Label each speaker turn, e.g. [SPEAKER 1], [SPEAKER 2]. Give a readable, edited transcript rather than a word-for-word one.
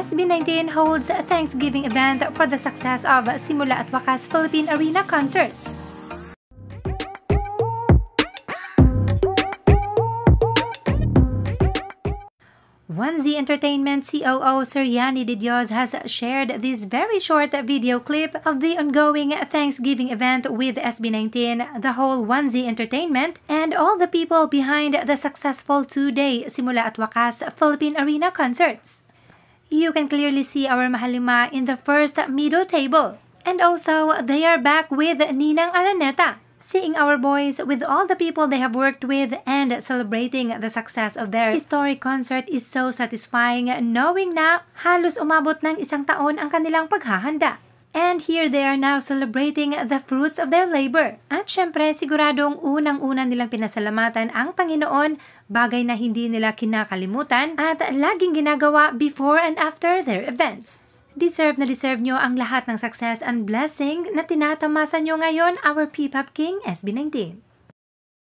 [SPEAKER 1] SB19 holds a Thanksgiving event for the success of Simula at Wakas Philippine Arena concerts. OneZ Entertainment COO Sir Yanni De Dios has shared this very short video clip of the ongoing Thanksgiving event with SB19, the whole OneZ Entertainment, and all the people behind the successful two-day Simula at Wakas Philippine Arena concerts. You can clearly see our Mahalima in the first middle table. And also, they are back with Ninang Araneta. Seeing our boys with all the people they have worked with and celebrating the success of their historic concert is so satisfying, knowing na halos umabot ng 1 taon ang kanilang paghahanda. And here they are now celebrating the fruits of their labor. At syempre, siguradong unang-una nilang pinasalamatan ang Panginoon, bagay na hindi nila kinakalimutan at laging ginagawa before and after their events. Deserve na deserve nyo ang lahat ng success and blessing na tinatamasa nyo ngayon, our P-Pop King SB19.